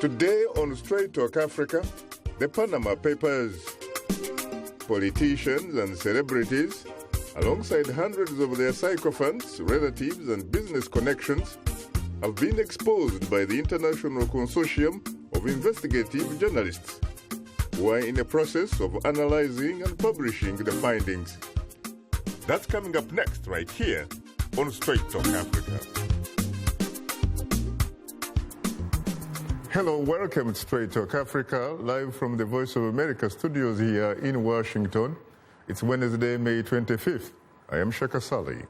Today on Straight Talk Africa, the Panama Papers. Politicians and celebrities, alongside hundreds of their sycophants, relatives and business connections, have been exposed by the International Consortium of Investigative Journalists, who are in the process of analyzing and publishing the findings. That's coming up next right here on Straight Talk Africa. Hello, welcome to Straight Talk Africa, live from the Voice of America studios here in Washington. It's Wednesday, May 25th. I am Shaka Ssali.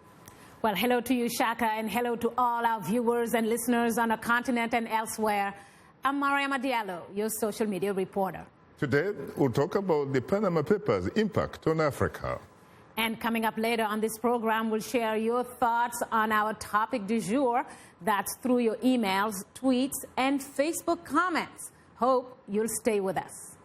Well, hello to you, Shaka, and hello to all our viewers and listeners on the continent and elsewhere. I'm Mariama Diallo, your social media reporter. Today, we'll talk about the Panama Papers' impact on Africa. And coming up later on this program, we'll share your thoughts on our topic du jour. That's through your emails, tweets, and Facebook comments. Hope you'll stay with us.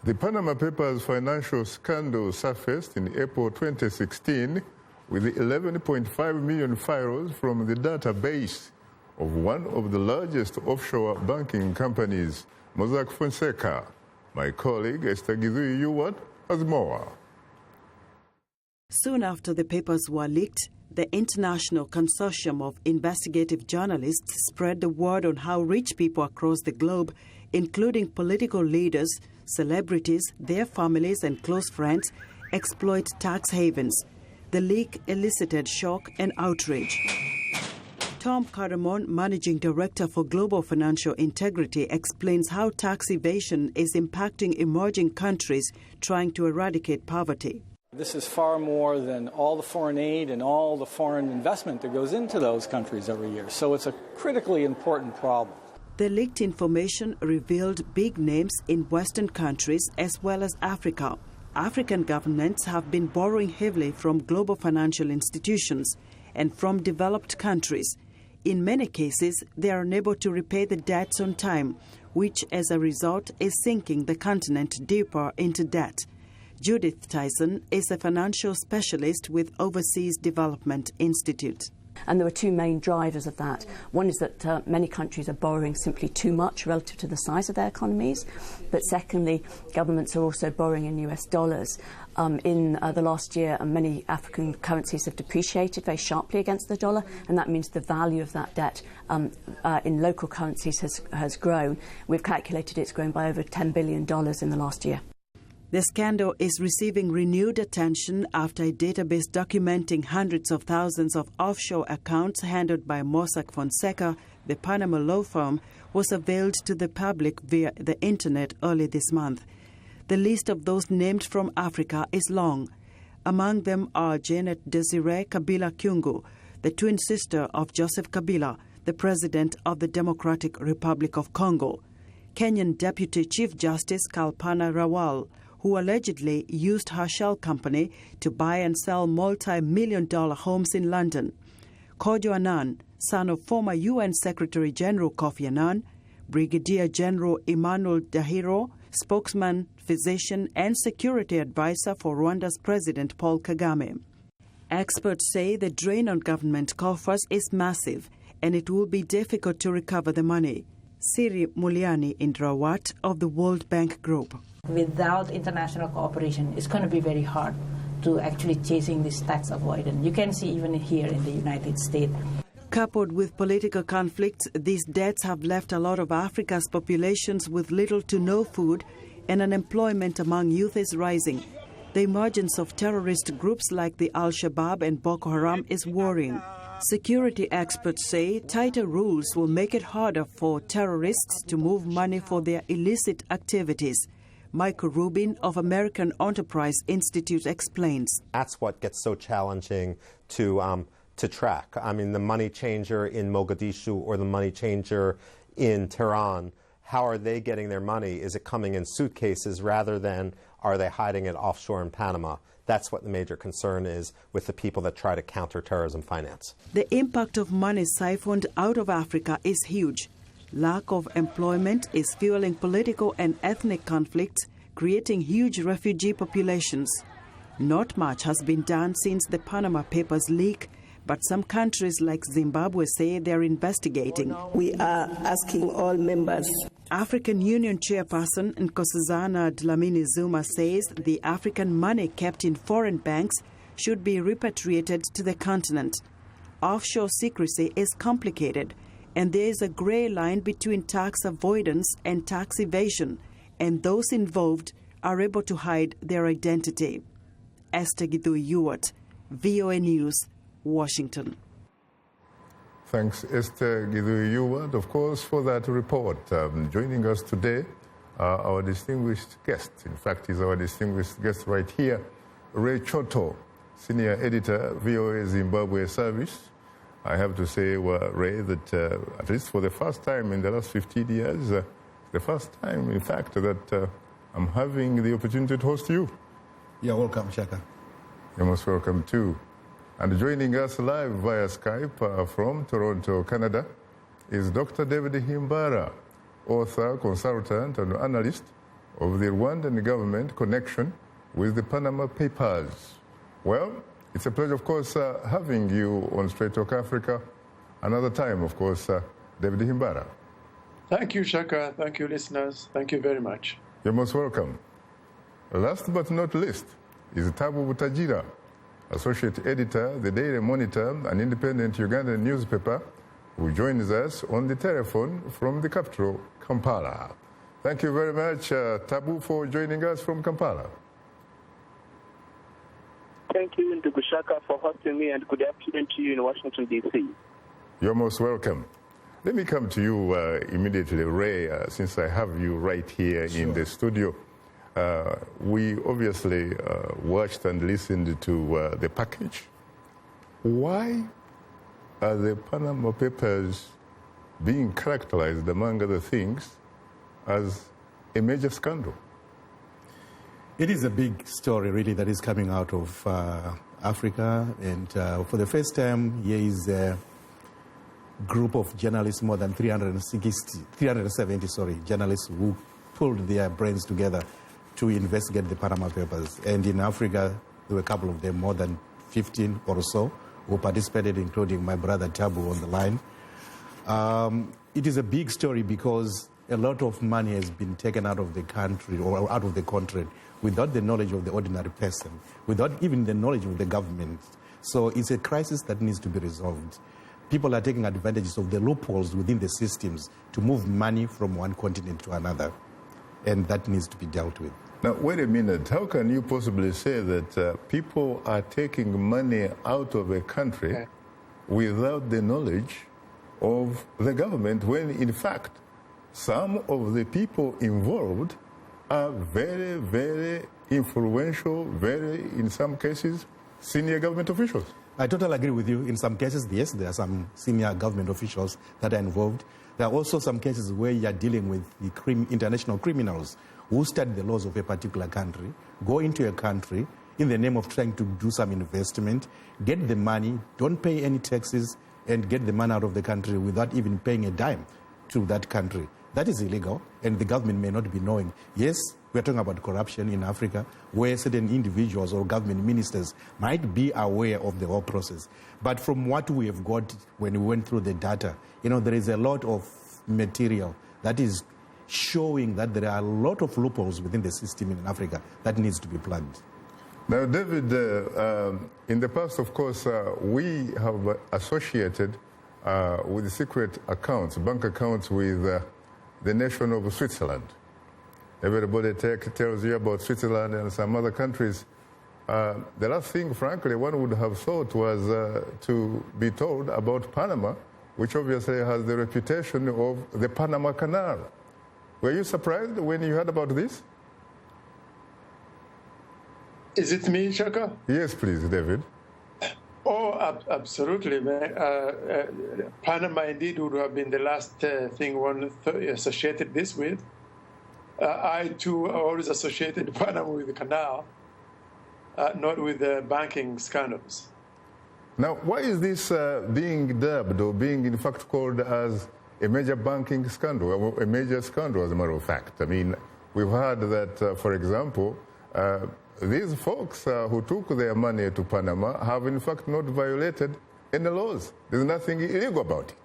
The Panama Papers financial scandal surfaced in April 2016 with 11.5 million files from the database of one of the largest offshore banking companies, Mossack Fonseca. My colleague Esther Gizui-Yuwat has more. Soon after the papers were leaked, the International Consortium of Investigative Journalists spread the word on how rich people across the globe, including political leaders, celebrities, their families and close friends, exploit tax havens. The leak elicited shock and outrage. Tom Cardamon, Managing Director for Global Financial Integrity, explains how tax evasion is impacting emerging countries trying to eradicate poverty. This is far more than all the foreign aid and all the foreign investment that goes into those countries every year. So it's a critically important problem. The leaked information revealed big names in Western countries as well as Africa. African governments have been borrowing heavily from global financial institutions and from developed countries. In many cases, they are unable to repay the debts on time, which as a result is sinking the continent deeper into debt. Judith Tyson is a financial specialist with Overseas Development Institute. And there are two main drivers of that. One is that many countries are borrowing simply too much relative to the size of their economies. But secondly, governments are also borrowing in US dollars. In the last year, many African currencies have depreciated very sharply against the dollar, and that means the value of that debt in local currencies has grown. We've calculated it's grown by over $10 billion in the last year. The scandal is receiving renewed attention after a database documenting hundreds of thousands of offshore accounts handled by Mossack Fonseca, the Panama law firm, was unveiled to the public via the internet early this month. The list of those named from Africa is long. Among them are Janet Desiree Kabila Kyungu, the twin sister of Joseph Kabila, the president of the Democratic Republic of Congo; Kenyan Deputy Chief Justice Kalpana Rawal, who allegedly used her shell company to buy and sell multi-million-dollar homes in London; Kojo Annan, son of former UN Secretary General Kofi Annan; Brigadier General Emmanuel Dahiro, spokesman, physician and security advisor for Rwanda's President Paul Kagame. Experts say the drain on government coffers is massive and it will be difficult to recover the money. Siri Muliani Indrawat of the World Bank Group. Without international cooperation, it's going to be very hard to actually chasing this tax avoidance. You can see even here in the United States. Coupled with political conflicts, these debts have left a lot of Africa's populations with little to no food, and unemployment among youth is rising. The emergence of terrorist groups like the Al-Shabaab and Boko Haram is worrying. Security experts say tighter rules will make it harder for terrorists to move money for their illicit activities. Michael Rubin of American Enterprise Institute explains. That's what gets so challenging to track. I mean, the money changer in Mogadishu or the money changer in Tehran, how are they getting their money? Is it coming in suitcases rather than are they hiding it offshore in Panama? That's what the major concern is with the people that try to counter terrorism finance. The impact of money siphoned out of Africa is huge. Lack of employment is fueling political and ethnic conflicts, creating huge refugee populations. Not much has been done since the Panama Papers leak, But some countries like Zimbabwe say they're investigating. We are asking all members. African Union Chairperson Nkosazana Dlamini Zuma says the African money kept in foreign banks should be repatriated to the continent. Offshore secrecy is complicated, and there is a grey line between tax avoidance and tax evasion, and those involved are able to hide their identity. Esther Githui-Ewart, VOA News, Washington. Thanks, Esther Githui-Ewart, of course, for that report. Joining us today, our distinguished guest. In fact, he's our distinguished guest right here, Ray Choto, Senior Editor, VOA Zimbabwe Service. I have to say, Ray, that at least for the first time in the last 15 years, the first time, in fact, that I'm having the opportunity to host you. You're welcome, Shaka. You're most welcome, too. And joining us live via Skype from Toronto, Canada, is Dr. David Himbara, author, consultant, and analyst of the Rwandan government connection with the Panama Papers. Well, it's a pleasure, of course, having you on Straight Talk Africa. Another time, of course, David Himbara. Thank you, Shaka. Thank you, listeners. Thank you very much. You're most welcome. Last but not least is Tabu Butajira, Associate Editor, The Daily Monitor, an independent Ugandan newspaper, who joins us on the telephone from the capital, Kampala. Thank you very much, Tabu, for joining us from Kampala. Thank you, Ndugu Shaka, for hosting me, and good afternoon to you in Washington, D.C. You're most welcome. Let me come to you immediately, Ray, since I have you right here in the studio. We obviously watched and listened to the package. Why are the Panama Papers being characterized, among other things, as a major scandal? It is a big story, really, that is coming out of Africa. And for the first time, here is a group of journalists, more than 370 journalists who pulled their brains together to investigate the Panama Papers. And in Africa, there were a couple of them, more than 15 or so, who participated, including my brother Tabu on the line. It is a big story because a lot of money has been taken out of the country or out of the country without the knowledge of the ordinary person, without even the knowledge of the government. So it's a crisis that needs to be resolved. People are taking advantage of the loopholes within the systems to move money from one continent to another, and that needs to be dealt with. Now, wait a minute. How can you possibly say that people are taking money out of a country without the knowledge of the government when, in fact, some of the people involved are very, very influential, very, in some cases, senior government officials? I totally agree with you. In some cases, yes, there are some senior government officials that are involved. There are also some cases where you are dealing with the international criminals who study the laws of a particular country, go into a country in the name of trying to do some investment, get the money, don't pay any taxes, and get the money out of the country without even paying a dime to that country. That is illegal, and the government may not be knowing. Yes, we're talking about corruption in Africa, where certain individuals or government ministers might be aware of the whole process. But from what we have got when we went through the data, there is a lot of material that is showing that there are a lot of loopholes within the system in Africa that needs to be plugged. Now, David, in the past, of course, we have associated with secret accounts, bank accounts with the nation of Switzerland. Everybody tells you about Switzerland and some other countries. The last thing, frankly, one would have thought was to be told about Panama, which obviously has the reputation of the Panama Canal. Were you surprised when you heard about this? Is it me, Shaka? Yes, please, David. Oh, absolutely. Panama indeed would have been the last thing one associated this with. I, too, always associated Panama with the canal, not with the banking scandals. Now, why is this being dubbed or being, in fact, called as a major banking scandal, a major scandal, as a matter of fact? I mean, we've heard that, for example, these folks who took their money to Panama have, in fact, not violated any laws. There's nothing illegal about it.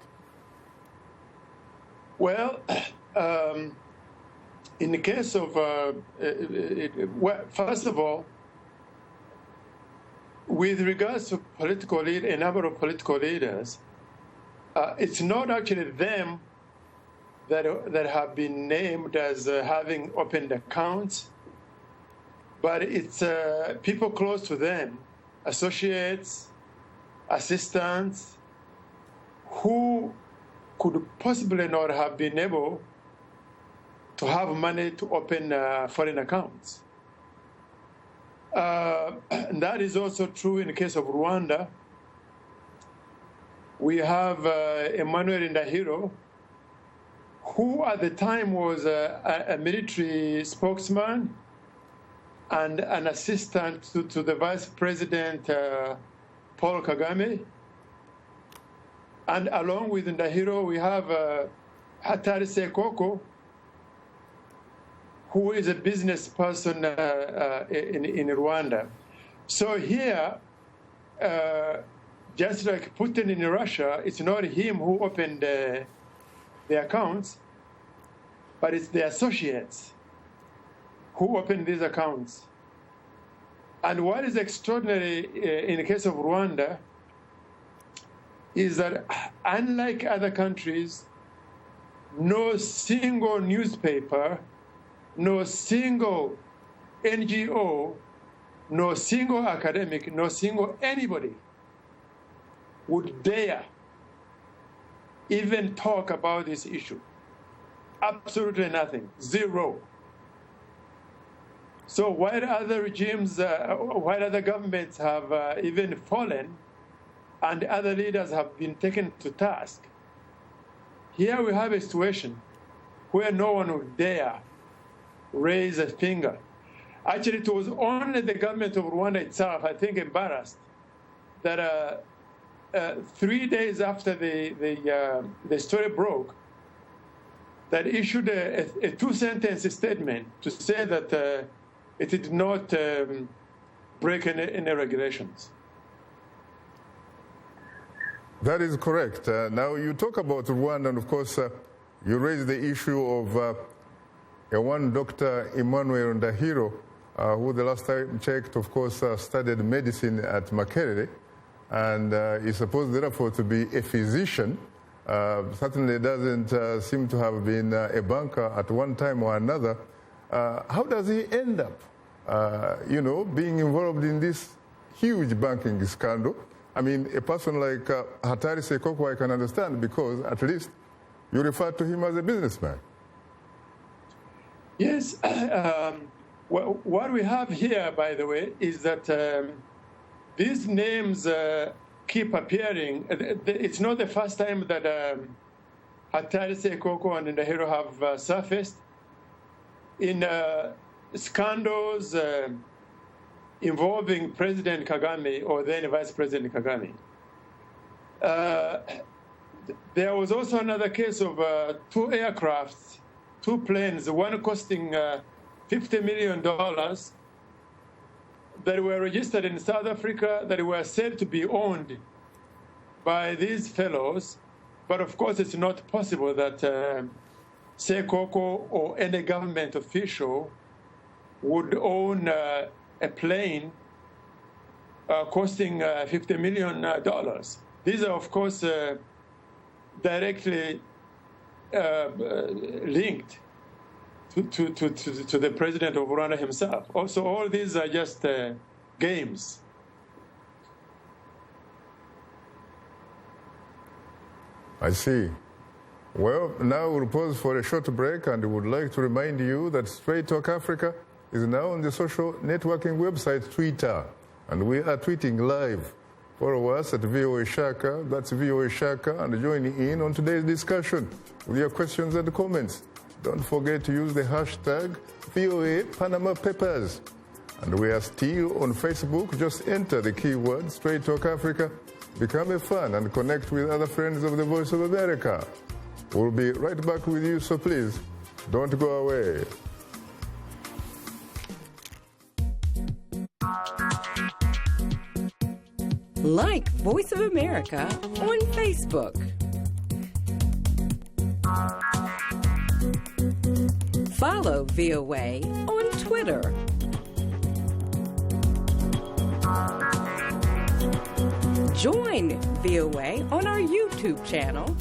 Well, in the case of, first of all, with regards to a number of political leaders, it's not actually them that have been named as having opened accounts, but it's people close to them, associates, assistants, who could possibly not have been able to have money to open foreign accounts. And that is also true in the case of Rwanda. We have Emmanuel Ndahiro, who at the time was a military spokesman and an assistant to the Vice President Paul Kagame. And along with Ndahiro, we have Hatari Sekoko, who is a business person in Rwanda. So here, just like Putin in Russia, it's not him who opened the accounts, but it's the associates who opened these accounts. And what is extraordinary in the case of Rwanda is that, unlike other countries, no single newspaper, no single NGO, no single academic, no single anybody would dare even talk about this issue. Absolutely nothing, zero. So while other regimes, while other governments have even fallen and other leaders have been taken to task, here we have a situation where no one would dare raise a finger. Actually, it was only the government of Rwanda itself, I think, embarrassed that 3 days after the story broke, that issued a two-sentence statement to say that it did not break any regulations. That is correct. Now, you talk about Rwanda, and of course, you raise the issue of one Dr. Emmanuel Ndahiro, who the last time checked, of course, studied medicine at Makerere, and is supposed, therefore, to be a physician. Certainly doesn't seem to have been a banker at one time or another. How does he end up, being involved in this huge banking scandal? I mean, a person like Hatari Sekoko, I can understand, because at least you refer to him as a businessman. Yes. What we have here, by the way, is that these names keep appearing. It's not the first time that Hatari Sekoko and Ndahiro have surfaced in scandals involving President Kagame or then Vice President Kagame. There was also another case of two aircrafts, two planes, one costing $50 million that were registered in South Africa, that were said to be owned by these fellows. But of course, it's not possible that Sekoko or any government official would own a plane costing $50 million. These are, of course, directly linked to the president of Rwanda himself. Also, all these are just games. I see. Well, now we'll pause for a short break, and we would like to remind you that Straight Talk Africa is now on the social networking website Twitter, and we are tweeting live. Follow us at VOA Shaka, that's VOA Shaka, and join in on today's discussion with your questions and comments. Don't forget to use the hashtag VOA Panama Papers. And we are still on Facebook. Just enter the keyword Straight Talk Africa, become a fan, and connect with other friends of the Voice of America. We'll be right back with you, so please don't go away. Like Voice of America on Facebook. Follow VOA on Twitter. Join VOA on our YouTube channel.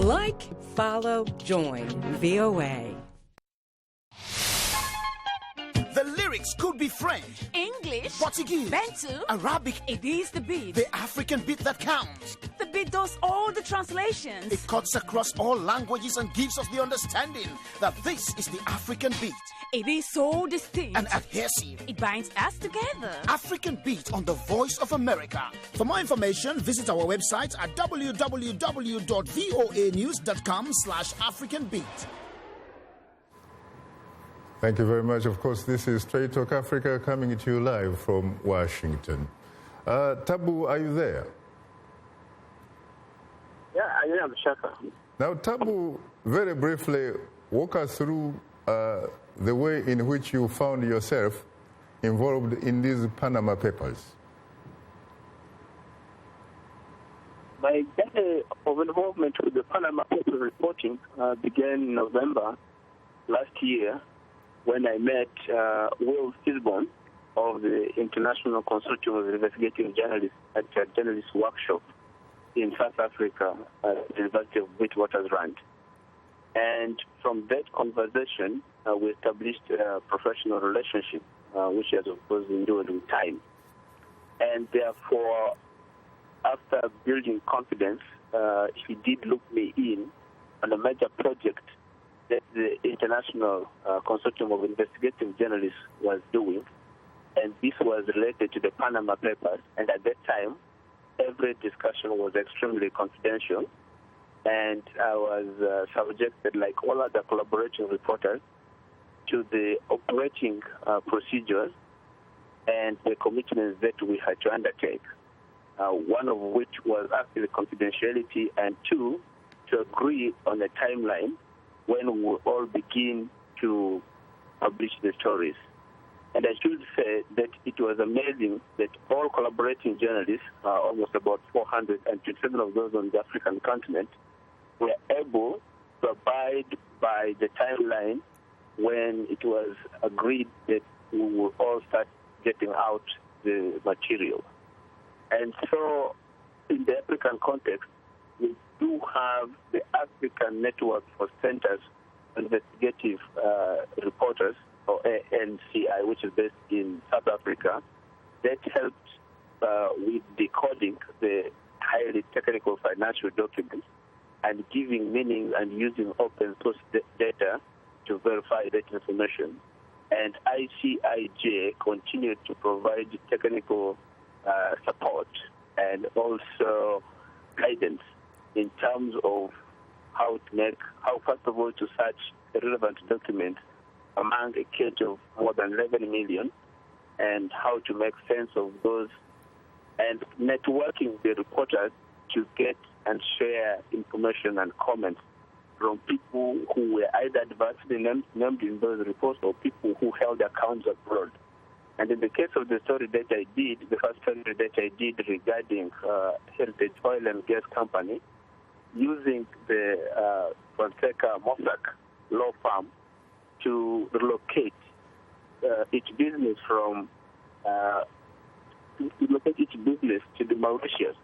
Like, follow, join VOA. The lyrics could be French, English, Portuguese, Bantu, Arabic. It is the beat. The African beat that counts. The beat does all the translations. It cuts across all languages and gives us the understanding that this is the African beat. It is so distinct and adhesive. It binds us together. African Beat on the Voice of America. For more information, visit our website at www.voanews.com/AfricanBeat. Thank you very much. Of course, this is Straight Talk Africa coming to you live from Washington. Tabu, are you there? Yeah, I am, Shaka. Now, Tabu, very briefly, walk us through the way in which you found yourself involved in these Panama Papers. My journey of involvement with the Panama Papers reporting began in November last year when I met Will Fisbon of the International Consortium of Investigative Journalists at a journalist workshop in South Africa at the University of Witwatersrand. And from that conversation, we established a professional relationship, which has, of course, endured with time. And therefore, after building confidence, he did look me in on a major project that the International Consortium of Investigative Journalists was doing. And this was related to the Panama Papers. And at that time, every discussion was extremely confidential. And I was subjected, like all other collaborating reporters, to the operating procedures and the commitments that we had to undertake, one of which was actually confidentiality, and two, to agree on a timeline when we will all begin to publish the stories. And I should say that it was amazing that all collaborating journalists, almost about 427 of those on the African continent, were able to abide by the timeline when it was agreed that we will all start getting out the material. And so in the African context, we do have the African Network for Centers for Investigative Reporters, or ANCI, which is based in South Africa, that helped with decoding the highly technical financial documents and giving meaning and using open source data to verify that information. And ICIJ continued to provide technical support and also guidance in terms of how first of all, to search a relevant document among a count of more than 11 million, and how to make sense of those, and networking the reporters to get and share information and comments from people who were either adversely named in those reports or people who held accounts abroad. And in the case of the story that I did, the first story that I did regarding Heritage Oil and Gas Company, using the Fonseca Mossack law firm to relocate its business from to the Mauritius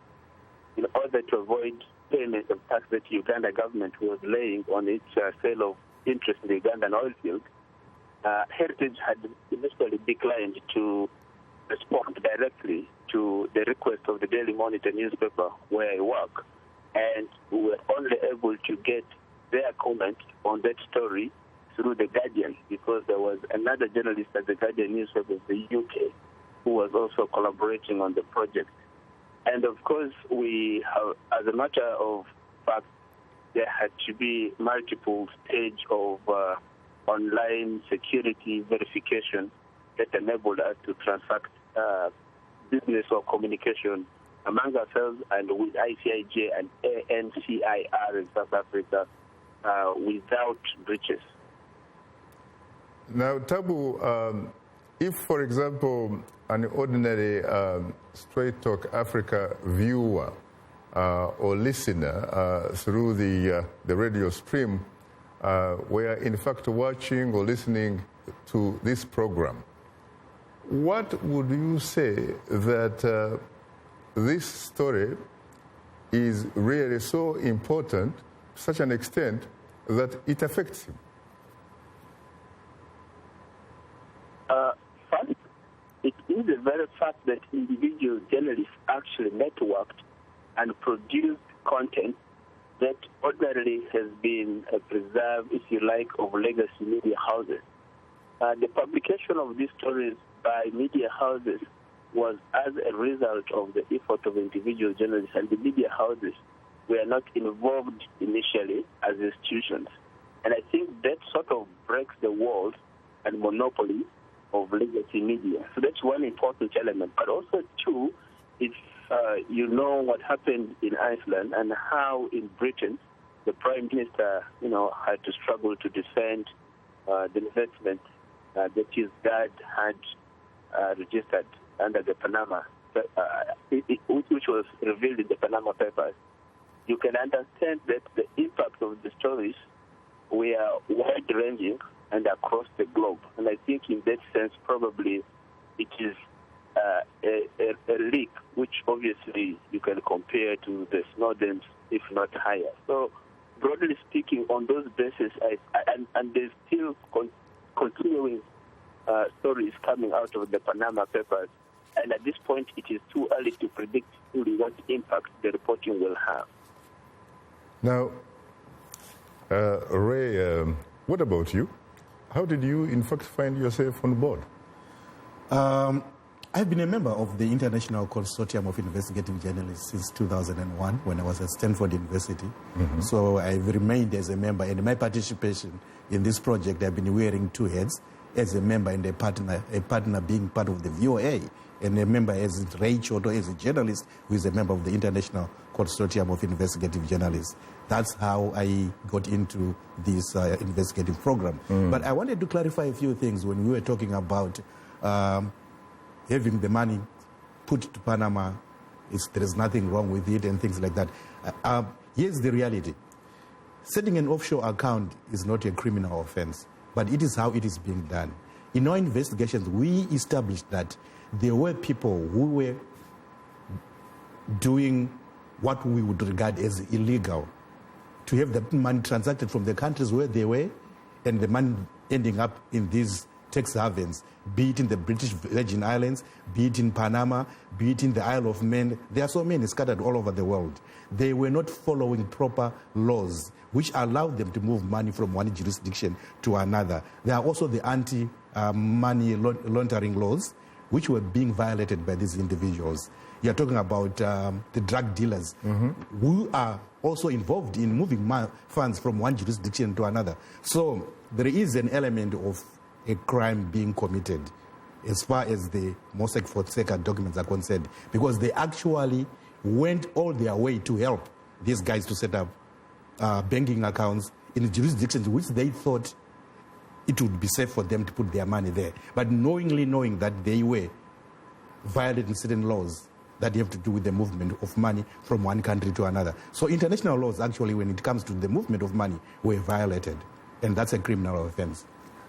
in order to avoid payment of tax that the Uganda government was laying on its sale of interest in the Ugandan oil field. Heritage had initially declined to respond directly to the request of the Daily Monitor newspaper where I work, and we were only able to get their comment on that story through The Guardian, because there was another journalist at The Guardian newspaper of the UK who was also collaborating on the project. And of course, we have, as a matter of fact, there had to be multiple stage of online security verification that enabled us to transact business or communication among ourselves and with ICIJ and ANCIR in South Africa without breaches. Now, Tabu, if, for example, an ordinary Straight Talk Africa viewer or listener through the radio stream were in fact watching or listening to this program, what would you say that this story is really so important to such an extent that it affects him? First, it is the very fact that individual journalists actually networked and produced content that ordinarily has been preserved, if you like, of legacy media houses. The publication of these stories by media houses was as a result of the effort of individual journalists, and the media houses were not involved initially as institutions. And I think that sort of breaks the walls and monopoly of legacy media. So that's one important element. But also, two, if you know what happened in Iceland and how in Britain the Prime Minister, had to struggle to defend the investment that his dad had registered under the Panama, which was revealed in the Panama Papers, you can understand that the impact of the stories were wide-ranging and across the globe. And I think in that sense, probably it is a leak, which obviously you can compare to the Snowden's, if not higher. So broadly speaking, on those bases, and there's still continuing stories coming out of the Panama Papers, and at this point it is too early to predict fully what impact the reporting will have. Now, Ray, what about you? How did you, in fact, find yourself on board? I've been a member of the International Consortium of Investigative Journalists since 2001 when I was at Stanford University. Mm-hmm. So I've remained as a member, and my participation in this project, I've been wearing two hats, as a member and a partner being part of the VOA, and a member as Ray Choto as a journalist who is a member of the International Consortium of Investigative Journalists. That's how I got into this investigative program. But I wanted to clarify a few things when we were talking about having the money put to Panama. There is nothing wrong with it and things like that. Here's the reality. Setting an offshore account is not a criminal offense, but it is how it is being done. In our investigations, we established that there were people who were doing what we would regard as illegal, to have the money transacted from the countries where they were, and the money ending up in these tax havens, be it in the British Virgin Islands, be it in Panama, be it in the Isle of Man. There are so many scattered all over the world. They were not following proper laws which allowed them to move money from one jurisdiction to another. There are also the anti-money laundering laws which were being violated by these individuals. You're talking about the drug dealers who are also involved in moving funds from one jurisdiction to another. So there is an element of a crime being committed as far as the Mossack Fonseca documents are concerned, because they actually went all their way to help these guys to set up banking accounts in jurisdictions which they thought it would be safe for them to put their money there, but knowingly knowing that they were violating certain laws that have to do with the movement of money from one country to another. So international laws, actually, when it comes to the movement of money, were violated, and that's a criminal offense.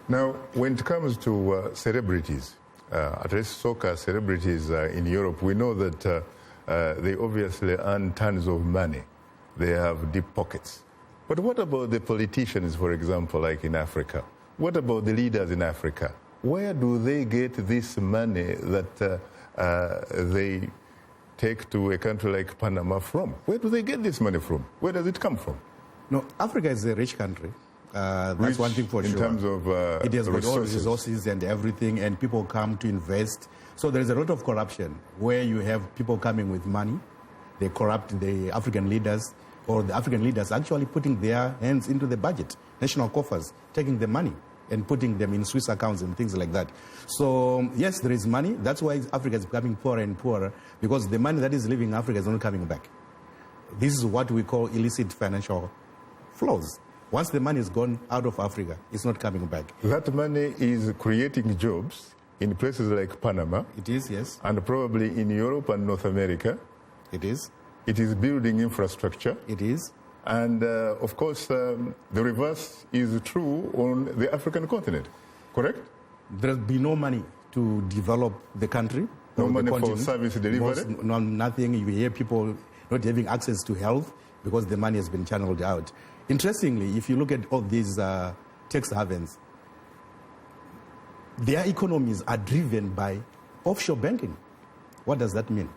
Now, when it comes to celebrities, at least soccer celebrities in Europe, we know that they obviously earn tons of money. They have deep pockets. But what about the politicians, for example, like in Africa? What about the leaders in Africa? Where do they get this money that they take to a country like Panama from? Where do they get this money from? Where does it come from? No, Africa is a rich country. That's one thing for sure. In terms of it has got all resources and everything, and people come to invest. So there is a lot of corruption where you have people coming with money. They corrupt the African leaders, or the African leaders actually putting their hands into the budget, national coffers, taking the money and putting them in Swiss accounts and things like that. So yes, there is money. That's why Africa is becoming poorer and poorer, because the money that is leaving Africa is not coming back. This is what we call illicit financial flows. Once the money is gone out of Africa, it's not coming back. That money is creating jobs in places like Panama. It is, yes. And probably in Europe and North America. It is. It is building infrastructure. It is. And, of course, the reverse is true on the African continent, correct? There'll be no money to develop the country. No money for service delivery? Nothing. You hear people not having access to health because the money has been channeled out. Interestingly, if you look at all these tax havens, their economies are driven by offshore banking. What does that mean?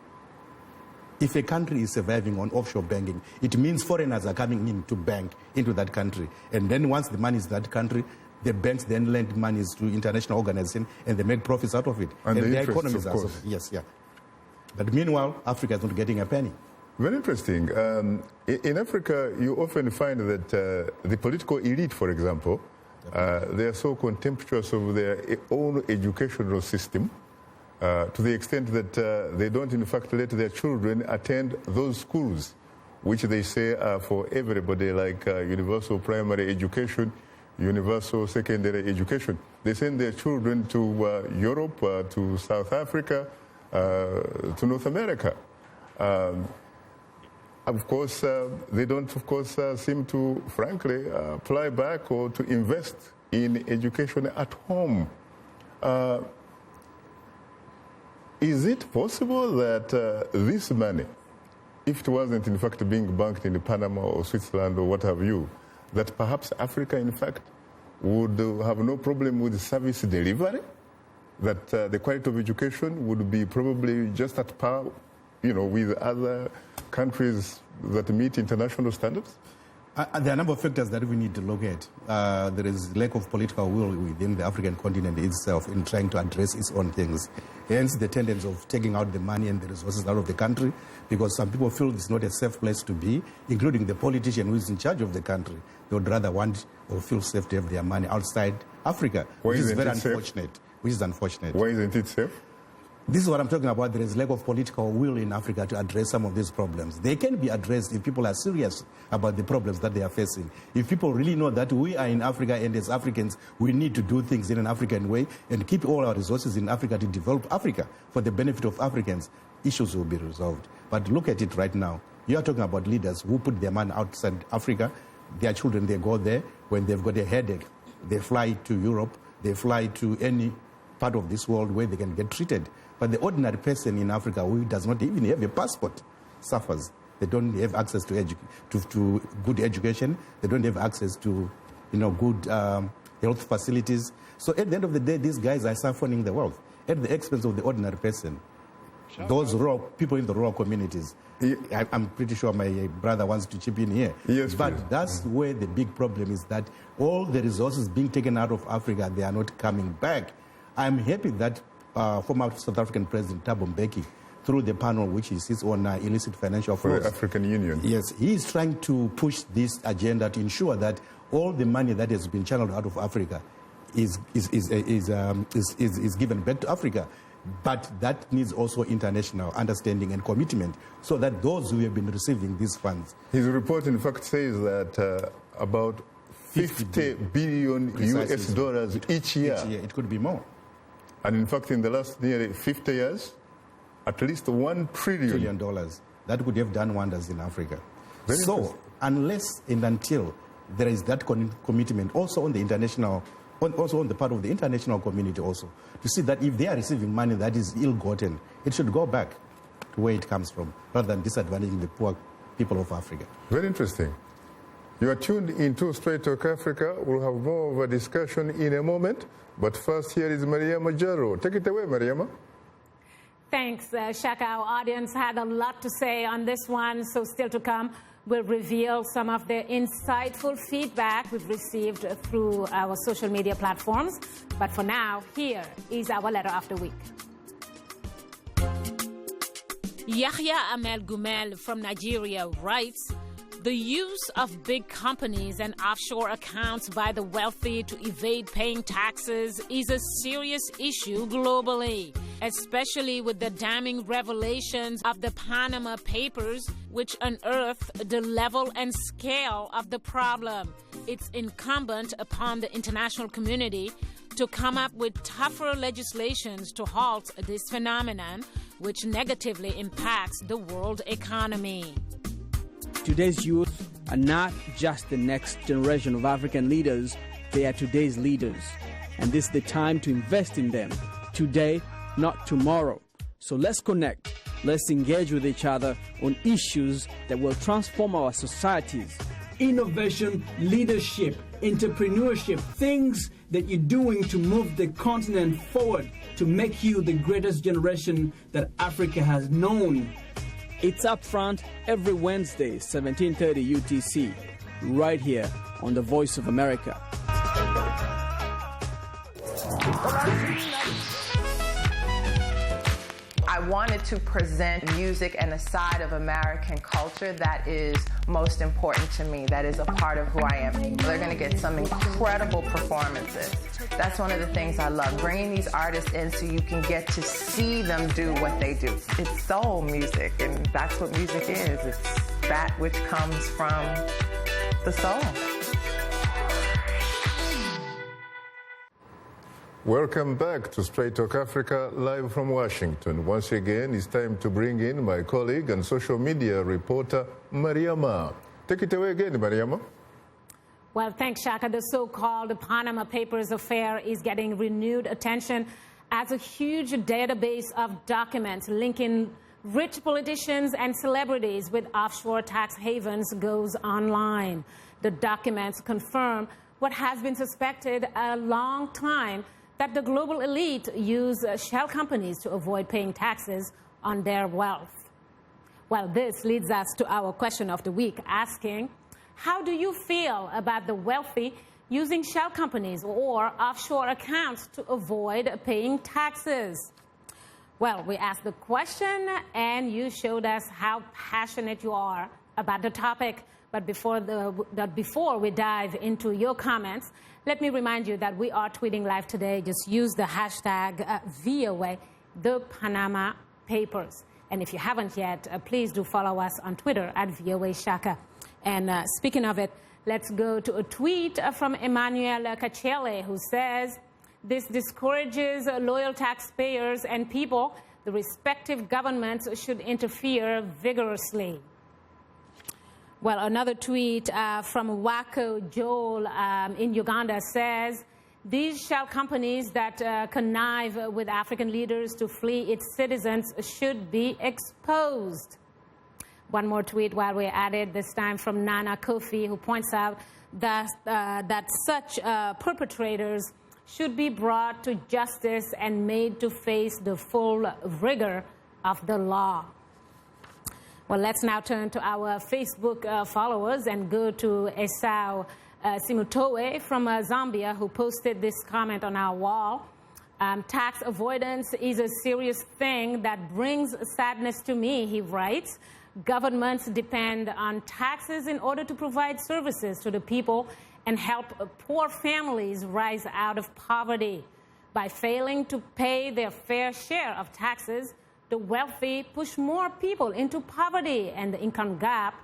If a country is surviving on offshore banking, it means foreigners are coming in to bank into that country. And then once the money is in that country, the banks then lend monies to international organizations and they make profits out of it. And their economies are yes, yeah. But meanwhile, Africa is not getting a penny. Very interesting. In Africa, you often find that the political elite, for example, they are so contemptuous of their own educational system to the extent that they don't, in fact, let their children attend those schools, which they say are for everybody, like universal primary education, universal secondary education. They send their children to Europe, to South Africa, to North America. Of course, they don't, of course, seem to, frankly, fly back or to invest in education at home. Is it possible that this money, if it wasn't, in fact, being banked in Panama or Switzerland or what have you, that perhaps Africa, in fact, would have no problem with service delivery? That the quality of education would be probably just at par, with other countries that meet international standards? There are a number of factors that we need to look at. There is lack of political will within the African continent itself in trying to address its own things. Hence the tendency of taking out the money and the resources out of the country, because some people feel it's not a safe place to be, including the politician who is in charge of the country. They would rather want or feel safe to have their money outside Africa, which is very unfortunate. Which is unfortunate. Why isn't it safe? This is what I'm talking about. There is lack of political will in Africa to address some of these problems. They can be addressed if people are serious about the problems that they are facing. If people really know that we are in Africa and as Africans, we need to do things in an African way and keep all our resources in Africa to develop Africa for the benefit of Africans, issues will be resolved. But look at it right now. You are talking about leaders who put their money outside Africa. Their children, they go there. When they've got a headache, they fly to Europe. They fly to any part of this world where they can get treated. But the ordinary person in Africa who does not even have a passport suffers. They don't have access to good education. They don't have access to, good health facilities. So at the end of the day, these guys are suffering the wealth at the expense of the ordinary person. Those people in the rural communities. I'm pretty sure my brother wants to chip in here. Yes, but please. That's where the big problem is, that all the resources being taken out of Africa, they are not coming back. I'm happy that former South African President Thabo Mbeki, through the panel which he sits on illicit financial flows. For the African Union. Yes, he is trying to push this agenda to ensure that all the money that has been channeled out of Africa is given back to Africa. But that needs also international understanding and commitment so that those who have been receiving these funds. His report, in fact, says that about 50 billion US dollars each year. It could be more. And in fact, in the last nearly 50 years, at least $1 trillion. That could have done wonders in Africa. So, unless and until there is that commitment also on the international, also on the part of the international community also, to see that if they are receiving money that is ill-gotten, it should go back to where it comes from, rather than disadvantaging the poor people of Africa. Very interesting. You are tuned into Straight Talk Africa. We'll have more of a discussion in a moment. But first, here is Mariama Jaro. Take it away, Mariama. Thanks, Shaka. Our audience had a lot to say on this one, so still to come, we'll reveal some of the insightful feedback we've received through our social media platforms. But for now, here is our letter of the week. Yahya Amel Gumel from Nigeria writes, the use of big companies and offshore accounts by the wealthy to evade paying taxes is a serious issue globally, especially with the damning revelations of the Panama Papers, which unearthed the level and scale of the problem. It's incumbent upon the international community to come up with tougher legislations to halt this phenomenon, which negatively impacts the world economy. Today's youth are not just the next generation of African leaders, they are today's leaders. And this is the time to invest in them. Today, not tomorrow. So let's connect. Let's engage with each other on issues that will transform our societies. Innovation, leadership, entrepreneurship, things that you're doing to move the continent forward, to make you the greatest generation that Africa has known. It's Up Front every Wednesday, 1730 UTC, right here on The Voice of America. I wanted to present music and a side of American culture that is most important to me, that is a part of who I am. They're going to get some incredible performances. That's one of the things I love, bringing these artists in so you can get to see them do what they do. It's soul music, and that's what music is. It's that which comes from the soul. Welcome back to Straight Talk Africa, live from Washington. Once again, it's time to bring in my colleague and social media reporter, Mariama. Take it away again, Mariama. Well, thanks, Shaka. The so-called Panama Papers affair is getting renewed attention as a huge database of documents linking rich politicians and celebrities with offshore tax havens goes online. The documents confirm what has been suspected a long time, that the global elite use shell companies to avoid paying taxes on their wealth. Well, this leads us to our question of the week, asking, how do you feel about the wealthy using shell companies or offshore accounts to avoid paying taxes? Well, we asked the question, and you showed us how passionate you are about the topic. But before we dive into your comments, let me remind you that we are tweeting live today. Just use the hashtag VOA, the Panama Papers. And if you haven't yet, please do follow us on Twitter at VOA Shaka. And speaking of it, let's go to a tweet from Emmanuel Cachele, who says, this discourages loyal taxpayers and people. The respective governments should interfere vigorously. Well, another tweet from Wako Joel in Uganda says, these shell companies that connive with African leaders to flee its citizens should be exposed. One more tweet while we're at it, this time from Nana Kofi, who points out that such perpetrators should be brought to justice and made to face the full rigor of the law. Well, let's now turn to our Facebook followers and go to Esau Simutoe from Zambia, who posted this comment on our wall. Tax avoidance is a serious thing that brings sadness to me, he writes. Governments depend on taxes in order to provide services to the people and help poor families rise out of poverty. By failing to pay their fair share of taxes, the wealthy push more people into poverty, and the income gap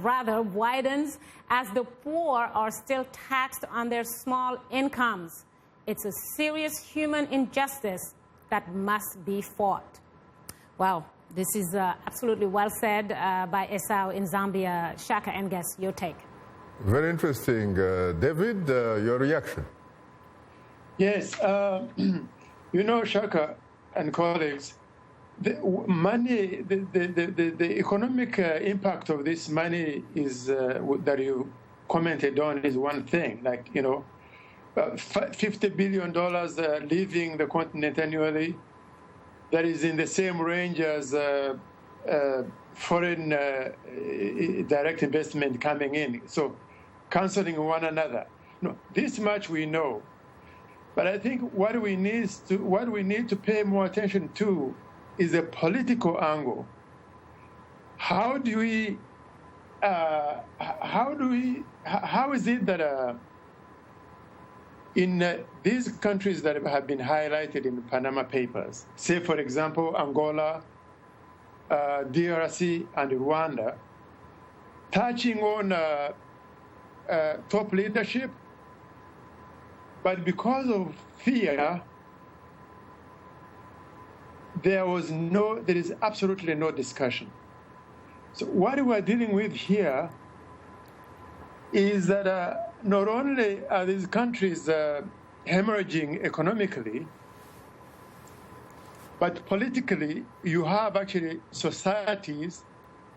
rather widens as the poor are still taxed on their small incomes. It's a serious human injustice that must be fought. Well, this is absolutely well said by Esau in Zambia. Shaka and Guess, your take. Very interesting. David, your reaction? Yes. You know, Shaka and colleagues, the money, the economic impact of this money is that you commented on is one thing. Like, you know, $50 billion leaving the continent annually. That is in the same range as foreign direct investment coming in. So, canceling one another. No, this much we know. But I think what we need to pay more attention to is a political angle. How is it that in these countries that have been highlighted in the Panama Papers, say for example Angola, DRC, and Rwanda, touching on top leadership, But because of fear, there is absolutely no discussion. So what we're dealing with here is that not only are these countries hemorrhaging economically, but politically, you have actually societies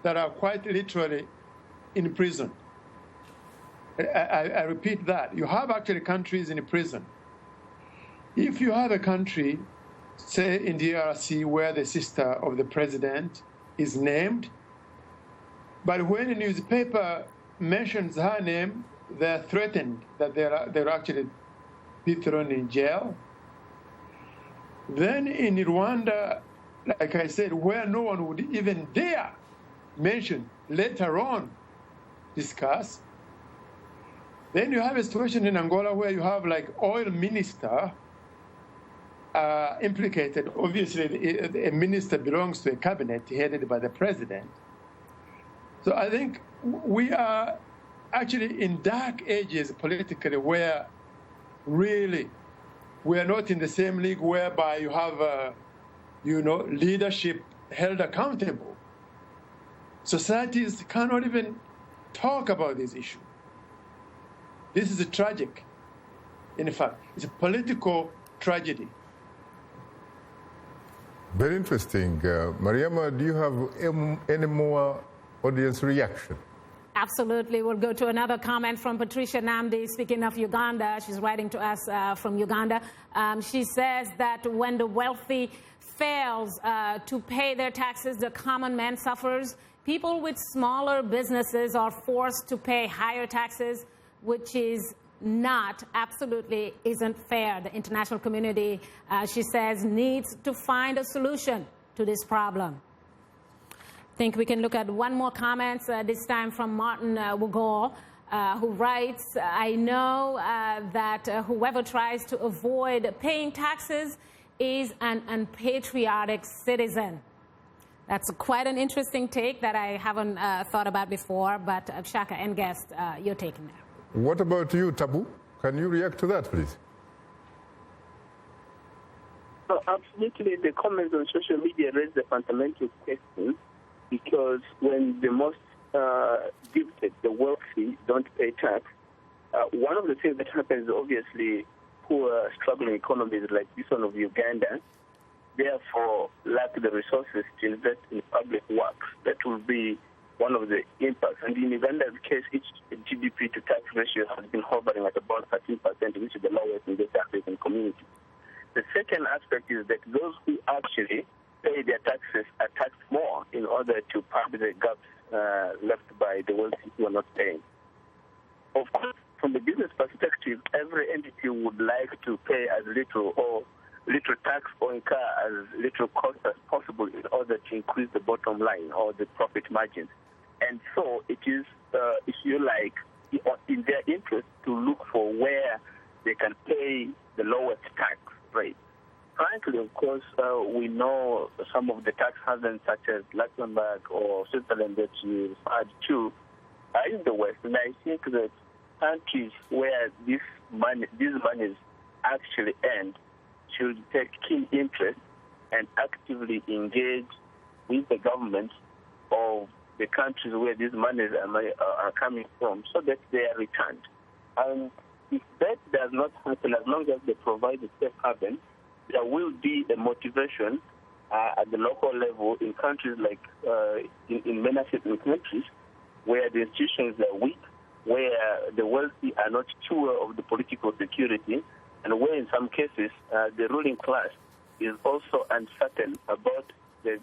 that are quite literally in prison. I repeat that. You have actually countries in prison. If you have a country, say in DRC, where the sister of the president is named, but when a newspaper mentions her name, they're threatened that they'll actually be thrown in jail. Then in Rwanda, like I said, where no one would even dare mention, later on discuss. Then you have a situation in Angola where you have like oil minister implicated. Obviously, a minister belongs to a cabinet headed by the president. So I think we are actually in dark ages politically where really we are not in the same league whereby you have, leadership held accountable. Societies cannot even talk about this issue. This is tragic. In fact, it's a political tragedy. Very interesting. Mariama, do you have any more audience reaction? Absolutely. We'll go to another comment from Patricia Namdi. Speaking of Uganda, she's writing to us from Uganda. She says that when the wealthy fails to pay their taxes, the common man suffers. People with smaller businesses are forced to pay higher taxes, which is absolutely isn't fair. The international community, she says, needs to find a solution to this problem. I think we can look at one more comment, this time from Martin Wugol, who writes, I know that whoever tries to avoid paying taxes is an unpatriotic citizen. That's quite an interesting take that I haven't thought about before, but Shaka and guest, you're taking that. What about you, Tabu? Can you react to that, please? So absolutely, the comments on social media raise the fundamental question, because when the most gifted, the wealthy, don't pay tax, one of the things that happens, obviously, poor, struggling economies like this one of Uganda, therefore lack the resources to invest in public works. That will be one of the impacts. And in Uganda's case, its GDP to tax ratio has been hovering at about 13%, which is the lowest in the African community. The second aspect is that those who actually pay their taxes are taxed more in order to plug the gaps left by the wealthy who are not paying. Of course, from the business perspective, every entity would like to pay as little tax or incur as little cost as possible in order to increase the bottom line or the profit margins. And so it is, if you like, in their interest to look for where they can pay the lowest tax rate. Frankly, of course, we know some of the tax havens such as Luxembourg or Switzerland that you referred to are in the West. And I think that countries where these monies actually end should take keen interest and actively engage with the government of the countries where these monies are coming from so that they are returned. And if that does not happen, as long as they provide a safe haven, there will be a motivation at the local level in countries like in many African countries where the institutions are weak, where the wealthy are not sure of the political security, and where in some cases the ruling class is also uncertain about the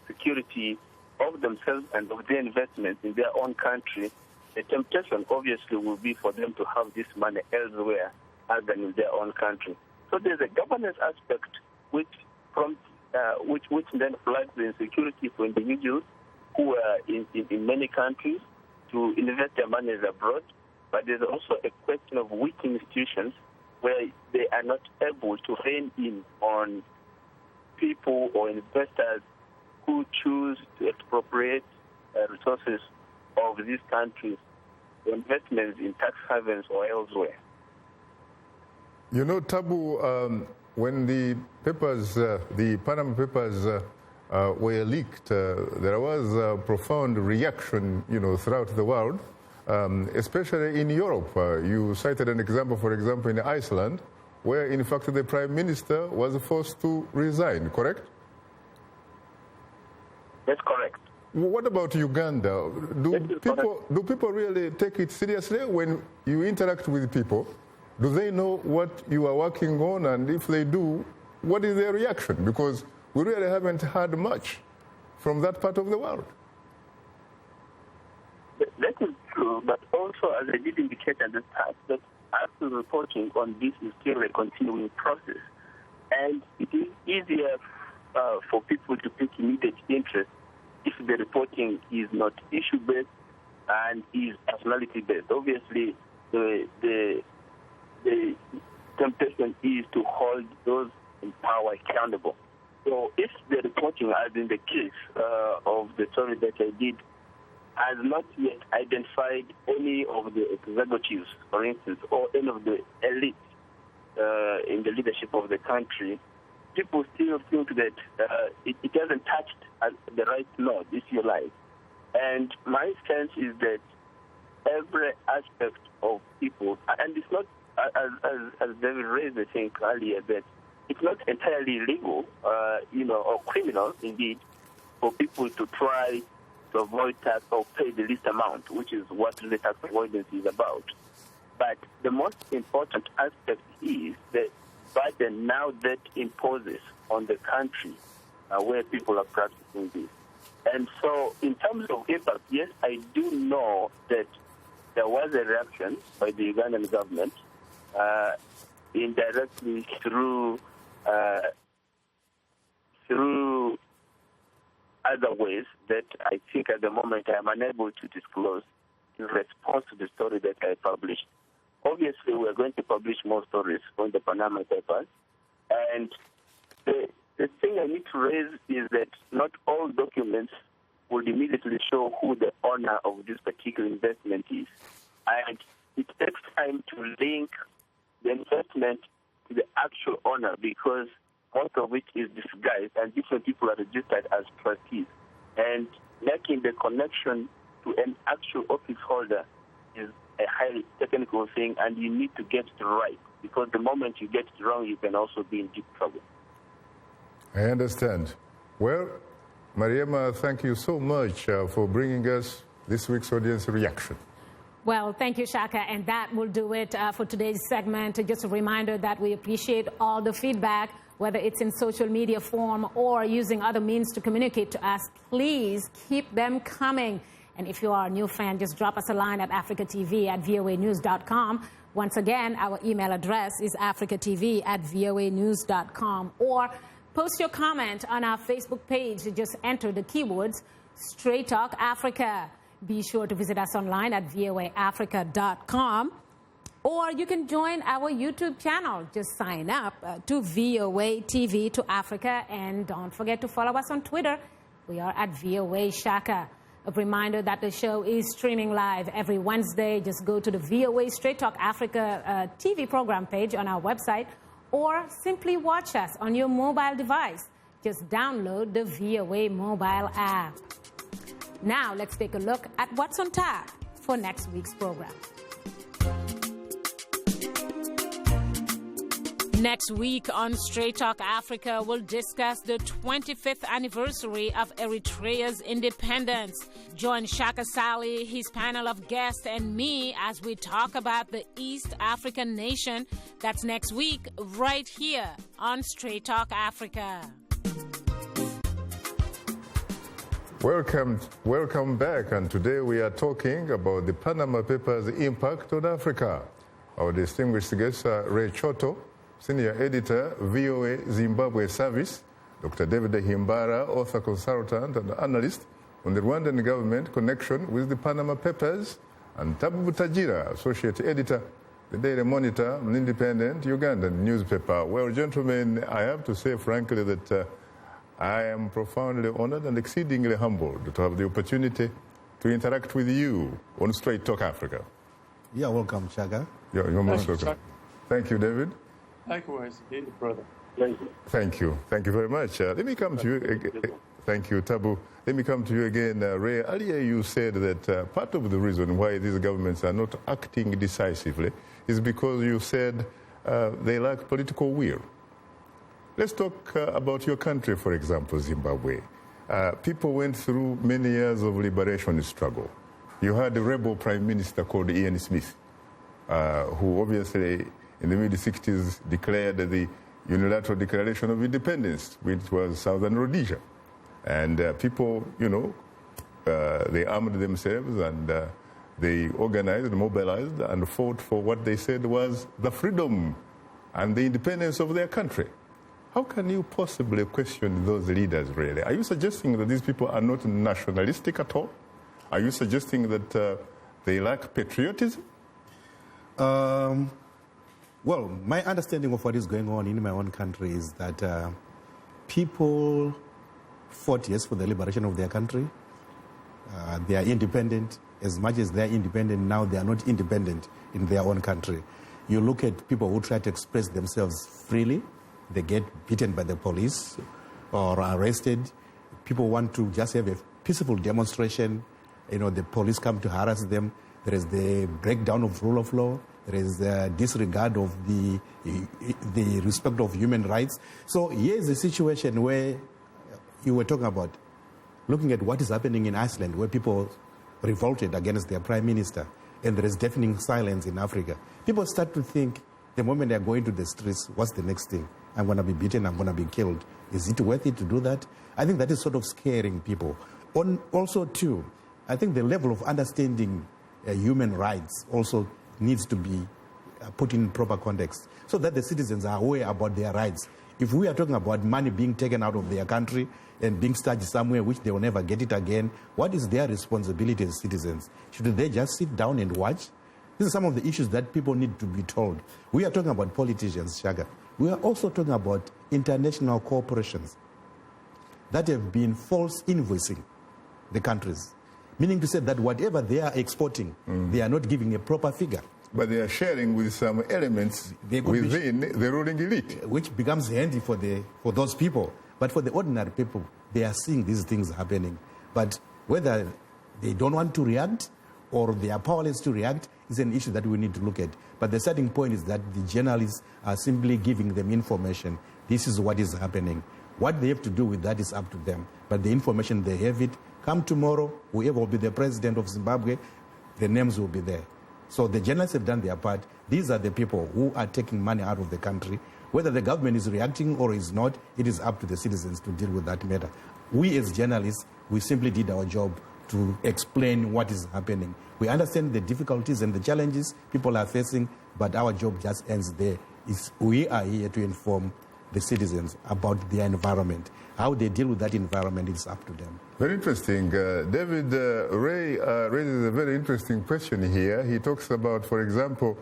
security of themselves and of their investments in their own country. The temptation obviously will be for them to have this money elsewhere other than in their own country. So there's a governance aspect which then flags the insecurity for individuals who are in many countries to invest their money abroad. But there's also a question of weak institutions where they are not able to rein in on people or investors who choose to expropriate resources of these countries for investments in tax havens or elsewhere. You know, Tabu, when the papers, the Panama Papers were leaked, there was a profound reaction, throughout the world, especially in Europe. You cited an example, for example, in Iceland, where, in fact, the Prime Minister was forced to resign, correct? That's correct. What about Uganda? Do people really take it seriously when you interact with people? Do they know what you are working on? And if they do, what is their reaction? Because we really haven't heard much from that part of the world. That is true, but also, as I did indicate at the start, that actual reporting on this is still a continuing process. And it is easier for people to take immediate interest if the reporting is not issue-based and is personality-based. Obviously, the temptation is to hold those in power accountable. So if the reporting, as in the case of the story that I did, has not yet identified any of the executives, for instance, or any of the elites in the leadership of the country, people still think that it hasn't touched the right note, if you like. And my sense is that every aspect of people, and it's not, as David raised, I think, earlier, that it's not entirely illegal, or criminal, indeed, for people to try to avoid tax or pay the least amount, which is what the tax avoidance is about. But the most important aspect is the burden now that imposes on the country where people are practicing this. And so in terms of impact, yes, I do know that there was a reaction by the Ugandan government indirectly through other ways that I think at the moment I am unable to disclose in response to the story that I published. Obviously, we are going to publish more stories on the Panama Papers. And the thing I need to raise is that not all documents will immediately show who the owner of this particular investment is. And it takes time to link the investment to the actual owner because most of which is disguised and different people are registered as trustees. And making the connection to an actual office holder is a highly technical thing, and you need to get it right, because the moment you get it wrong, you can also be in deep trouble. I understand. Well, Mariama, thank you so much for bringing us this week's audience reaction. Well, thank you, Shaka, and that will do it for today's segment. Just a reminder that we appreciate all the feedback, whether it's in social media form or using other means to communicate to us. Please keep them coming. And if you are a new fan, just drop us a line at africatv@voanews.com. Once again, our email address is africatv@voanews.com. Or post your comment on our Facebook page. Just enter the keywords Straight Talk Africa. Be sure to visit us online at voaafrica.com. Or you can join our YouTube channel. Just sign up to VOA TV to Africa. And don't forget to follow us on Twitter. We are at VOA Shaka. A reminder that the show is streaming live every Wednesday. Just go to the VOA Straight Talk Africa TV program page on our website, or simply watch us on your mobile device. Just download the VOA mobile app. Now let's take a look at what's on tap for next week's program. Next week on Straight Talk Africa, we'll discuss the 25th anniversary of Eritrea's independence. Join Shaka Ssali, his panel of guests, and me as we talk about the East African nation. That's next week, right here on Straight Talk Africa. Welcome back, and today we are talking about the Panama Papers' impact on Africa. Our distinguished guests are Ray Choto, Senior Editor, VOA Zimbabwe Service, Dr. David Himbara, author, consultant, and analyst on the Rwandan government connection with the Panama Papers, and Tabu Butajira, Associate Editor, the Daily Monitor, an independent Ugandan newspaper. Well, gentlemen, I have to say frankly that I am profoundly honored and exceedingly humbled to have the opportunity to interact with you on Straight Talk Africa. You're welcome, Shaka. You're most welcome. Thank you, David. Likewise, brother. Thank you. Thank you very much. Let me come to you. Thank you, Tabu. Let me come to you again. Ray, earlier you said that part of the reason why these governments are not acting decisively is because you said they lack political will. Let's talk about your country, for example, Zimbabwe. People went through many years of liberation struggle. You had a rebel prime minister called Ian Smith, who obviously in the mid-60s declared the unilateral declaration of independence, which was Southern Rhodesia. And people, they armed themselves and they organized, mobilized, and fought for what they said was the freedom and the independence of their country. How can you possibly question those leaders, really? Are you suggesting that these people are not nationalistic at all? Are you suggesting that they lack patriotism? Well, my understanding of what is going on in my own country is that people fought, yes, for the liberation of their country. They are independent. As much as they are independent now, they are not independent in their own country. You look at people who try to express themselves freely, they get beaten by the police or arrested. People want to just have a peaceful demonstration. The police come to harass them. There is the breakdown of rule of law. There is the disregard of the respect of human rights. So here is a situation where you were talking about, looking at what is happening in Iceland, where people revolted against their prime minister, and there is deafening silence in Africa. People start to think, the moment they are going to the streets, what's the next thing? I'm going to be beaten, I'm going to be killed. Is it worth it to do that? I think that is sort of scaring people. Also, too, I think the level of understanding human rights also needs to be put in proper context so that the citizens are aware about their rights. If we are talking about money being taken out of their country and being stashed somewhere which they will never get it again, what is their responsibility as citizens? Should they just sit down and watch? These are some of the issues that people need to be told. We are talking about politicians, Shaka. We are also talking about international corporations that have been false invoicing the countries, meaning to say that whatever they are exporting, they are not giving a proper figure. But they are sharing with some elements within the ruling elite. Which becomes handy for those people. But for the ordinary people, they are seeing these things happening. But whether they don't want to react or they are powerless to react is an issue that we need to look at. But the starting point is that the journalists are simply giving them information. This is what is happening. What they have to do with that is up to them. But the information, they have it. Come tomorrow, whoever will be the president of Zimbabwe, the names will be there. So the journalists have done their part. These are the people who are taking money out of the country. Whether the government is reacting or is not, it is up to the citizens to deal with that matter. We as journalists, we simply did our job to explain what is happening. We understand the difficulties and the challenges people are facing, but our job just ends there. We are here to inform the citizens about their environment. How they deal with that environment is up to them. Very interesting. David Ray raises a very interesting question here. He talks about, for example,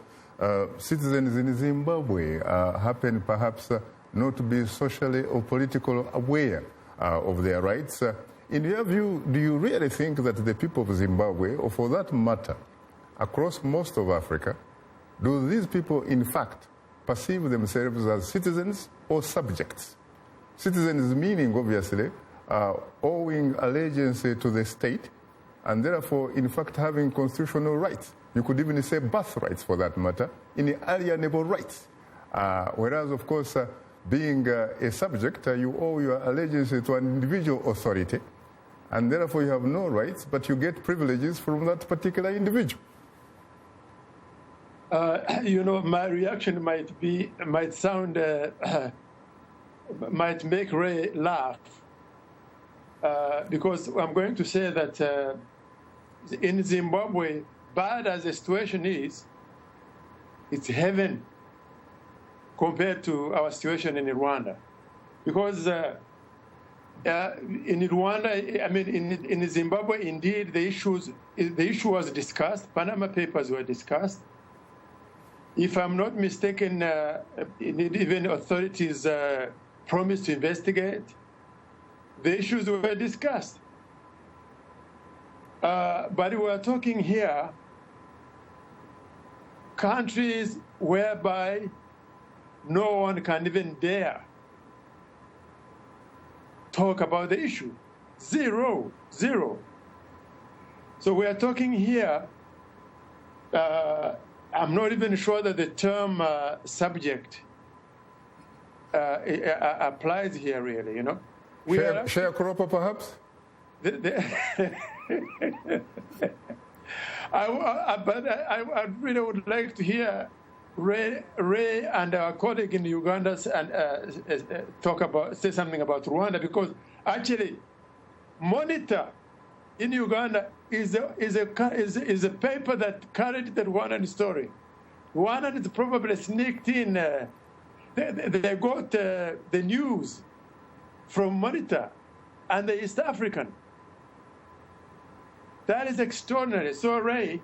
citizens in Zimbabwe happen perhaps not to be socially or politically aware of their rights. In your view, do you really think that the people of Zimbabwe, or for that matter, across most of Africa, do these people in fact perceive themselves as citizens or subjects? Citizens meaning, obviously, owing allegiance to the state, and therefore, in fact, having constitutional rights. You could even say birthrights, for that matter, inalienable rights. Whereas, of course, being a subject, you owe your allegiance to an individual authority, and therefore you have no rights, but you get privileges from that particular individual. My reaction might make Ray laugh, because I'm going to say that in Zimbabwe, bad as the situation is, it's heaven compared to our situation in Rwanda. Because in Rwanda, in Zimbabwe, indeed, the issue was discussed. Panama Papers were discussed. If I'm not mistaken, even authorities promised to investigate. The issues were discussed. But we are talking here countries whereby no one can even dare talk about the issue. Zero. So we are talking here, I'm not even sure that the term subject applies here, really, you know. Sharecropper, perhaps? I really would like to hear Ray and our colleague in Uganda say something about Rwanda, because actually, Monitor in Uganda is a paper that carried the Rwandan story. Rwanda is probably sneaked in. They got the news from Monitor and the East African. That is extraordinary. So, Ray,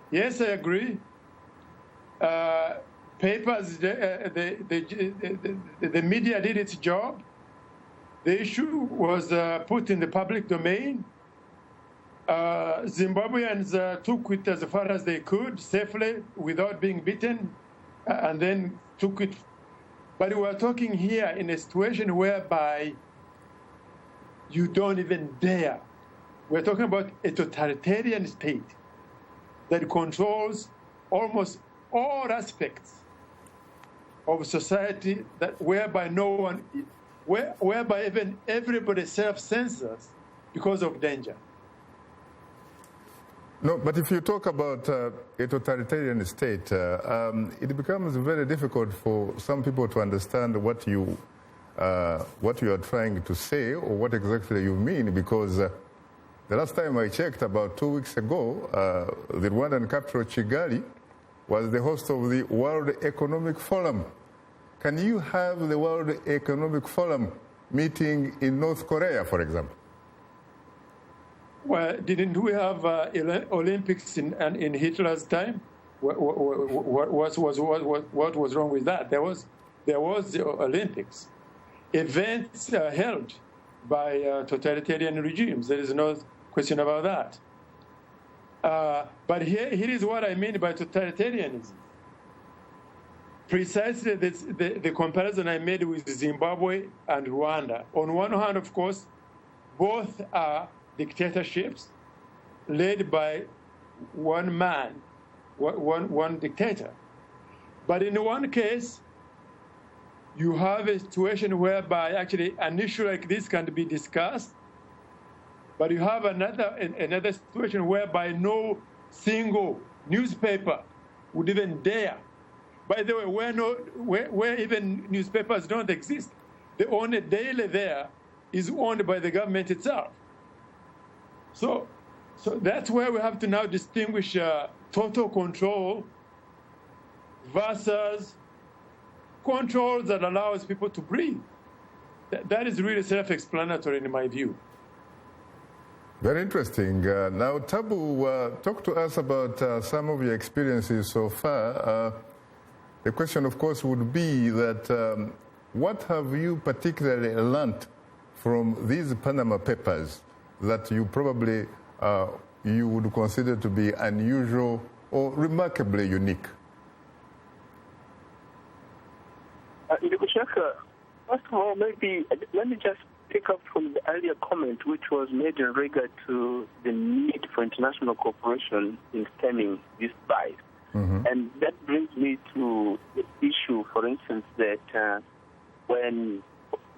yes, I agree. Papers, the media did its job. The issue was put in the public domain. Zimbabweans took it as far as they could, safely, without being beaten, and then took it. But we are talking here in a situation whereby you don't even dare. We're talking about a totalitarian state that controls almost all aspects of society, whereby even everybody self-censors because of danger. No, but if you talk about a totalitarian state, it becomes very difficult for some people to understand what you are trying to say or what exactly you mean, because the last time I checked, about 2 weeks ago, the Rwandan capital, Kigali, was the host of the World Economic Forum. Can you have the World Economic Forum meeting in North Korea, for example? Well, didn't we have Olympics in Hitler's time? What was wrong with that? There was the Olympics, events held by totalitarian regimes. There is no question about that. But here is what I mean by totalitarianism. Precisely the comparison I made with Zimbabwe and Rwanda. On one hand, of course, both are dictatorships led by one man, one dictator. But in one case, you have a situation whereby actually an issue like this can be discussed, but you have another situation whereby no single newspaper would even dare. By the way, where even newspapers don't exist, the only daily there is owned by the government itself. So that's where we have to now distinguish total control versus control that allows people to breathe. That is really self-explanatory in my view. Very interesting. Now, Tabu, talk to us about some of your experiences so far. The question, of course, would be that what have you particularly learned from these Panama Papers that you probably you would consider to be unusual or remarkably unique? Shaka, first of all, maybe let me just pick up from the earlier comment, which was made in regard to the need for international cooperation in stemming this rise. Mm-hmm. And that brings me to the issue, for instance, that when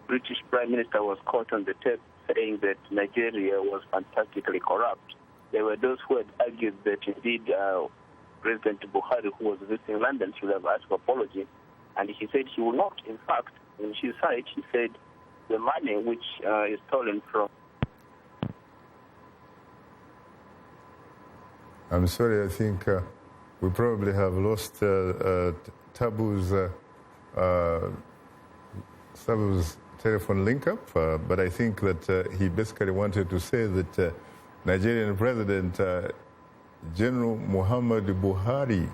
British Prime Minister was caught on the tape saying that Nigeria was fantastically corrupt, there were those who had argued that indeed President Buhari, who was visiting London, should have asked for apology. And he said he will not. In fact, in his site, he said the money which is stolen from... I'm sorry, I think we probably have lost Tabu's telephone link-up, but I think that he basically wanted to say that Nigerian President General Muhammadu Buhari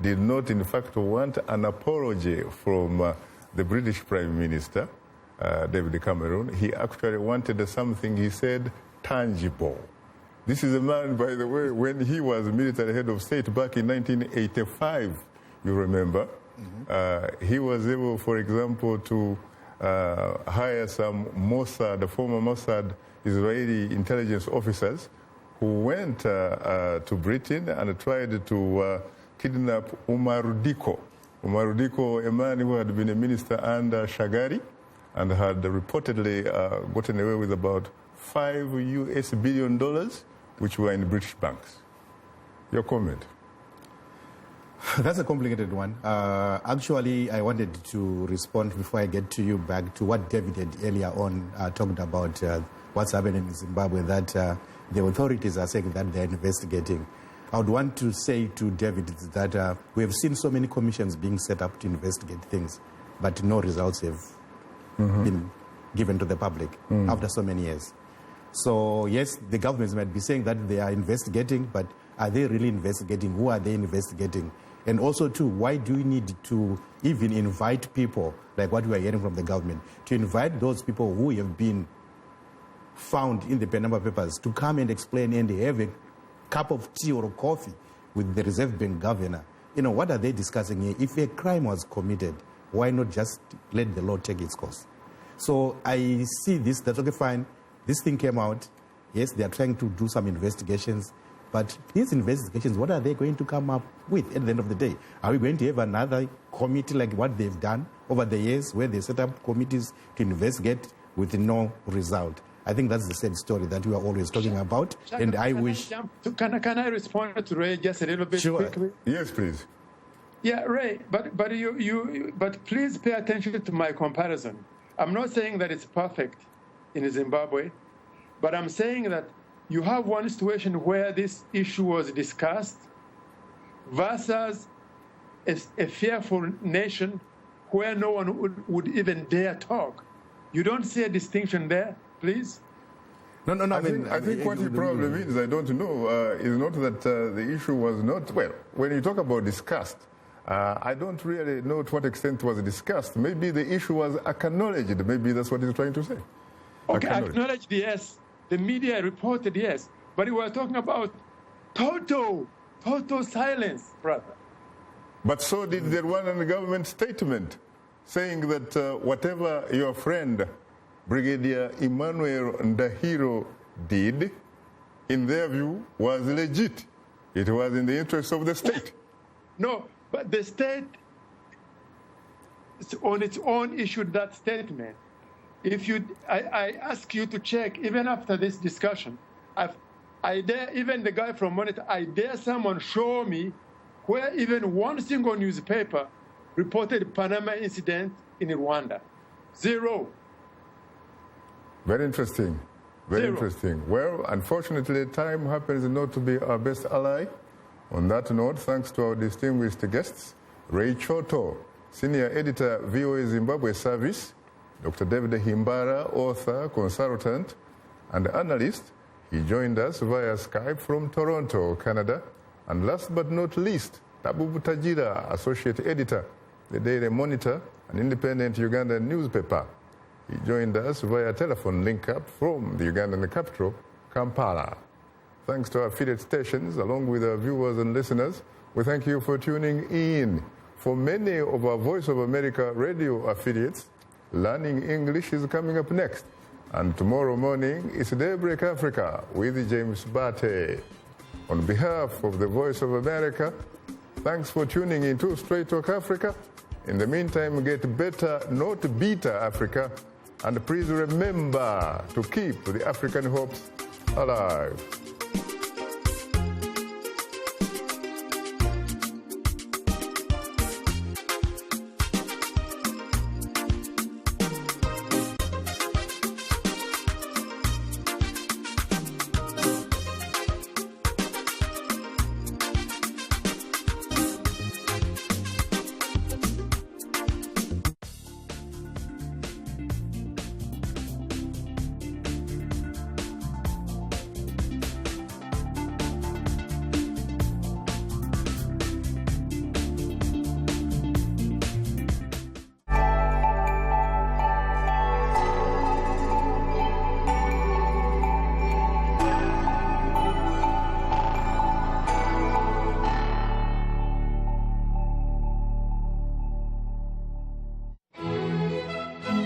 did not, in fact, want an apology from the British Prime Minister, David Cameron. He actually wanted something, he said, tangible. This is a man, by the way, when he was military head of state back in 1985, you remember, he was able, for example, to hire some Mossad, former Mossad Israeli intelligence officers who went to Britain and tried to kidnap Umar Diko. Umar Diko, a man who had been a minister under Shagari and had reportedly gotten away with about $5 billion, which were in British banks. Your comment? That's a complicated one. Actually, I wanted to respond before I get to you back to what David had earlier on talked about what's happening in Zimbabwe, that the authorities are saying that they're investigating. I would want to say to David that we have seen so many commissions being set up to investigate things, but no results have been given to the public after so many years. So, yes, the governments might be saying that they are investigating, but are they really investigating? Who are they investigating? And also, too, why do we need to even invite people, like what we are hearing from the government, to invite those people who have been found in the Panama Papers to come and explain and have a cup of tea or coffee with the Reserve Bank governor? You know, what are they discussing here? If a crime was committed, why not just let the law take its course? So I see this, that's okay, fine. This thing came out. Yes, they are trying to do some investigations. But these investigations, what are they going to come up with at the end of the day? Are we going to have another committee like what they've done over the years, where they set up committees to investigate with no result? I think that's the same story that we are always talking about. Shaka, and I wish... Can I respond to Ray just a little bit quickly? Yes, please. Yeah, Ray, but please pay attention to my comparison. I'm not saying that it's perfect in Zimbabwe, but I'm saying that you have one situation where this issue was discussed versus a fearful nation where no one would even dare talk. You don't see a distinction there, please? No. I think what the problem is, I don't know, is not that the issue was not, well, when you talk about discussed, I don't really know to what extent it was discussed. Maybe the issue was acknowledged. Maybe that's what he's trying to say. Okay, acknowledged, yes. The media reported, yes. But we were talking about total silence, brother. But so did the Rwandan government statement saying that whatever your friend, Brigadier Emmanuel Ndahiro, did, in their view, was legit. It was in the interest of the state. No, but the state, on its own, issued that statement. I ask you to check, even after this discussion, I dare, even the guy from Monitor, I dare someone show me where even one single newspaper reported Panama incident in Rwanda. Zero. Very interesting. Very interesting. Well, unfortunately, time happens not to be our best ally. On that note, thanks to our distinguished guests, Ray Choto, Senior Editor, VOA Zimbabwe Service, Dr. David Himbara, author, consultant, and analyst. He joined us via Skype from Toronto, Canada. And last but not least, Tabu Butajira, Associate Editor, The Daily Monitor, an independent Ugandan newspaper. He joined us via telephone link-up from the Ugandan capital, Kampala. Thanks to our affiliate stations, along with our viewers and listeners, we thank you for tuning in. For many of our Voice of America radio affiliates, Learning English is coming up next. And tomorrow morning, it's Daybreak Africa with James Bate. On behalf of the Voice of America, thanks for tuning in to Straight Talk Africa. In the meantime, get better, not beater Africa. And please remember to keep the African hopes alive.